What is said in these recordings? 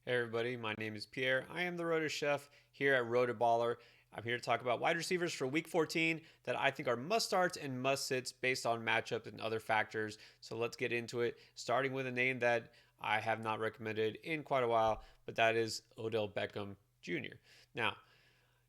Hey everybody, my name is Pierre. I am the Roto Chef here at RotoBaller. I'm here to talk about wide receivers for Week 14 that I think are must starts and must sits based on matchup and other factors. So let's get into it, starting with a name that I have not recommended in quite a while, but that is Odell Beckham Jr. Now,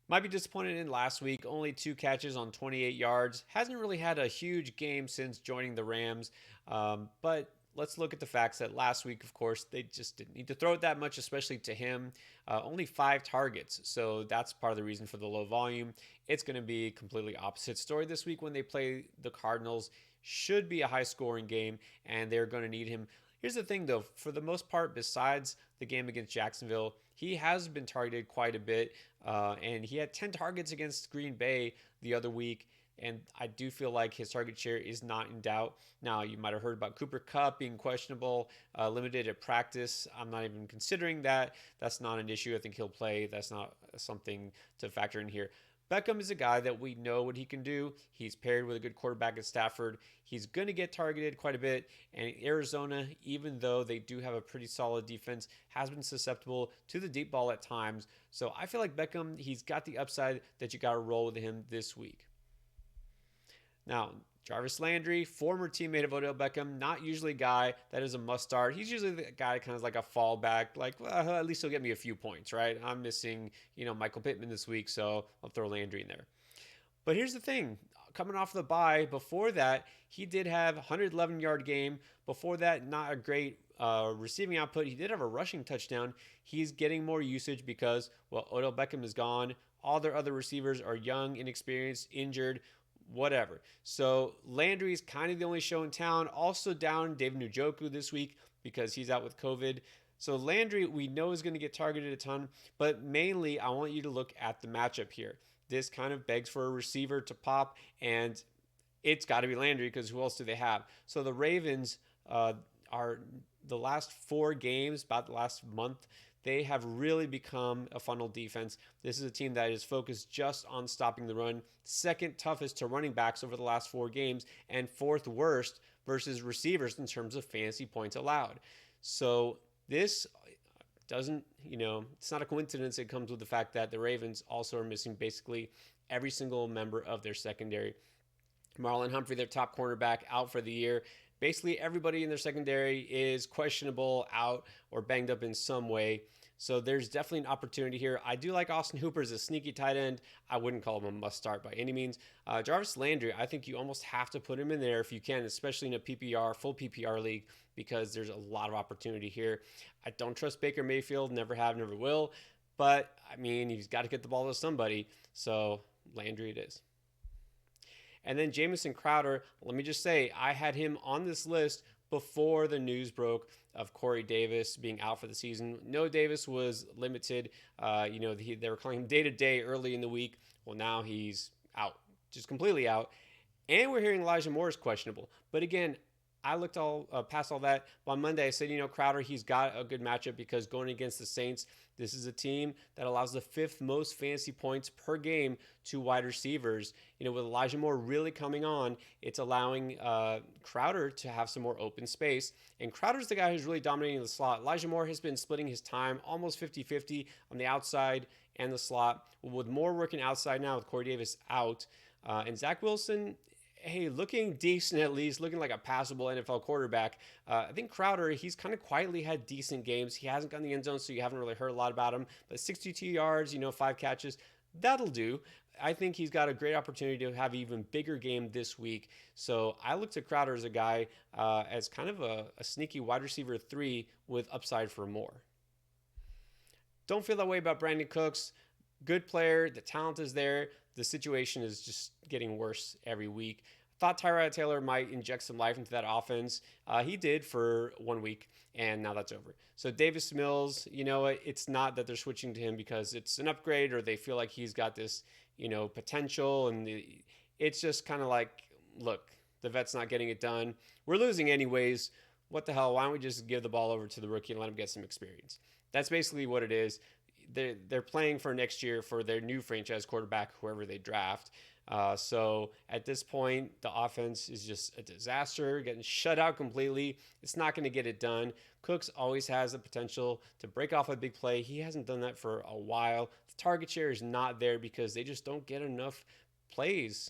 might be disappointed in last week, only 2 catches on 28 yards. Hasn't really had a huge game since joining the Rams, but let's look at the facts that last week, of course, they just didn't need to throw it that much, especially to him. Only 5 targets, so that's part of the reason for the low volume. It's going to be a completely opposite story this week when they play the Cardinals. Should be a high scoring game, and they're going to need him. Here's the thing, though. For the most part, besides the game against Jacksonville, he has been targeted quite a bit, and he had 10 targets against Green Bay the other week. And I do feel like his target share is not in doubt. Now, you might have heard about Cooper Kupp being questionable, limited at practice. I'm not even considering that. That's not an issue. I think he'll play. That's not something to factor in here. Beckham is a guy that we know what he can do. He's paired with a good quarterback at Stafford. He's going to get targeted quite a bit. And Arizona, even though they do have a pretty solid defense, has been susceptible to the deep ball at times. So I feel like Beckham, he's got the upside that you got to roll with him this week. Now, Jarvis Landry, former teammate of Odell Beckham, not usually a guy that is a must start. He's usually the guy kind of like a fallback, like, well, at least he'll get me a few points, right? I'm missing, Michael Pittman this week, so I'll throw Landry in there. But here's the thing. Coming off the bye, before that, he did have a 111-yard game. Before that, not a great receiving output. He did have a rushing touchdown. He's getting more usage because, well, Odell Beckham is gone. All their other receivers are young, inexperienced, injured, whatever. So Landry's kind of the only show in town. Also down David Njoku this week because he's out with COVID. So Landry, we know, is going to get targeted a ton, but mainly I want you to look at the matchup here. This kind of begs for a receiver to pop, and it's got to be Landry because who else do they have? So the Ravens are the last 4 games, about the last month, they have really become a funnel defense. This is a team that is focused just on stopping the run. Second toughest to running backs over the last 4 games, and fourth worst versus receivers in terms of fantasy points allowed. So this doesn't, it's not a coincidence. It comes with the fact that the Ravens also are missing basically every single member of their secondary. Marlon Humphrey, their top cornerback, out for the year. Basically, everybody in their secondary is questionable, out, or banged up in some way. So there's definitely an opportunity here. I do like Austin Hooper as a sneaky tight end. I wouldn't call him a must start by any means. Jarvis Landry, I think you almost have to put him in there if you can, especially in a PPR, full PPR league, because there's a lot of opportunity here. I don't trust Baker Mayfield, never have, never will. But, I mean, he's got to get the ball to somebody. So Landry it is. And then Jamison Crowder, let me just say, I had him on this list before the news broke of Corey Davis being out for the season. No, Davis was limited. They were calling him day-to-day early in the week. Well, now he's out, just completely out. And we're hearing Elijah Moore is questionable. But again, I looked all past all that. On Monday, I said, Crowder, he's got a good matchup because going against the Saints, this is a team that allows the 5th most fantasy points per game to wide receivers. With Elijah Moore really coming on, it's allowing Crowder to have some more open space. And Crowder's the guy who's really dominating the slot. Elijah Moore has been splitting his time almost 50-50 on the outside and the slot, with Moore working outside now with Corey Davis out. And Zach Wilson, hey, looking decent at least, looking like a passable NFL quarterback. I think Crowder, he's kind of quietly had decent games. He hasn't gotten the end zone, so you haven't really heard a lot about him. But 62 yards, 5 catches, that'll do. I think he's got a great opportunity to have an even bigger game this week. So I look to Crowder as a guy as kind of a sneaky wide receiver 3 with upside for more. Don't feel that way about Brandin Cooks. Good player. The talent is there. The situation is just getting worse every week. Thought Tyrod Taylor might inject some life into that offense. He did for 1 week, and now that's over. So Davis Mills, it's not that they're switching to him because it's an upgrade or they feel like he's got this, potential. And it's just kind of like, look, the vet's not getting it done. We're losing anyways. What the hell? Why don't we just give the ball over to the rookie and let him get some experience? That's basically what it is. They're playing for next year for their new franchise quarterback, whoever they draft. So at this point, the offense is just a disaster, getting shut out completely. It's not going to get it done. Cooks always has the potential to break off a big play. He hasn't done that for a while. The target share is not there because they just don't get enough plays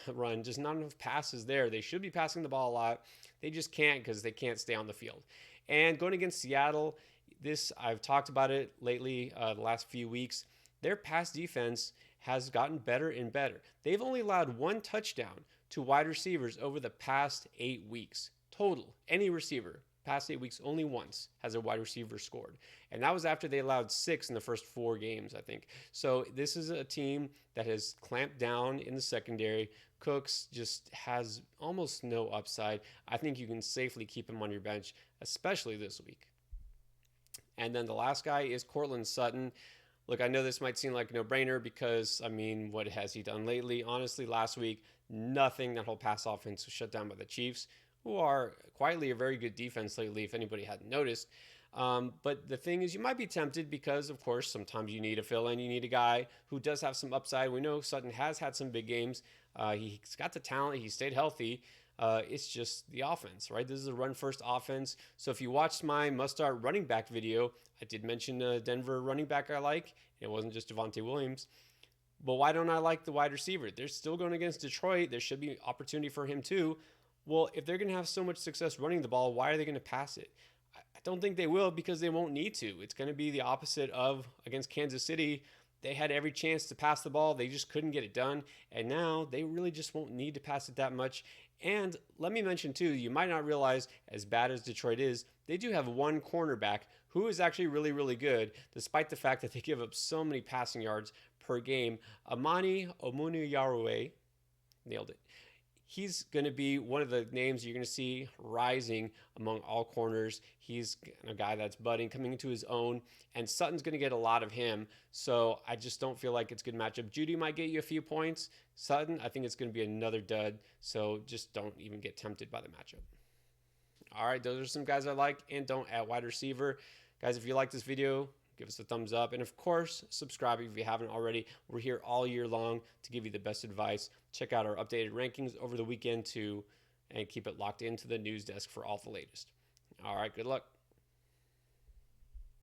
run, just not enough passes there. They should be passing the ball a lot. They just can't because they can't stay on the field. And going against Seattle, this I've talked about it lately, the last few weeks. Their pass defense has gotten better and better. They've only allowed one touchdown to wide receivers over the past 8 weeks total. Any receiver, past 8 weeks, only once has a wide receiver scored. And that was after they allowed 6 in the first 4 games, I think. So this is a team that has clamped down in the secondary. Cooks just has almost no upside. I think you can safely keep him on your bench, especially this week. And then the last guy is Courtland Sutton. Look, I know this might seem like a no-brainer because, I mean, what has he done lately? Honestly, last week, nothing. That whole pass offense was shut down by the Chiefs, who are quietly a very good defense lately, if anybody hadn't noticed. But the thing is, you might be tempted because, of course, sometimes you need a fill-in. You need a guy who does have some upside. We know Sutton has had some big games. He's got the talent. He stayed healthy. It's just the offense, right? This is a run-first offense. So if you watched my must-start running back video, I did mention a Denver running back I like. It wasn't just Javonte Williams. But why don't I like the wide receiver? They're still going against Detroit. There should be opportunity for him too. Well, if they're going to have so much success running the ball, why are they going to pass it? I don't think they will because they won't need to. It's going to be the opposite of against Kansas City. They had every chance to pass the ball. They just couldn't get it done. And now they really just won't need to pass it that much. And let me mention too, you might not realize, as bad as Detroit is, they do have one cornerback who is actually really, really good, despite the fact that they give up so many passing yards per game. Amani Omunuyarwe, nailed it. He's going to be one of the names you're going to see rising among all corners. He's a guy that's budding, coming into his own, and Sutton's going to get a lot of him. So I just don't feel like it's a good matchup. Judy might get you a few points. Sutton, I think it's going to be another dud. So just don't even get tempted by the matchup. All right, those are some guys I like and don't at wide receiver. Guys, if you like this video, give us a thumbs up. And of course, subscribe if you haven't already. We're here all year long to give you the best advice. Check out our updated rankings over the weekend too, and keep it locked into the news desk for all the latest. All right, good luck.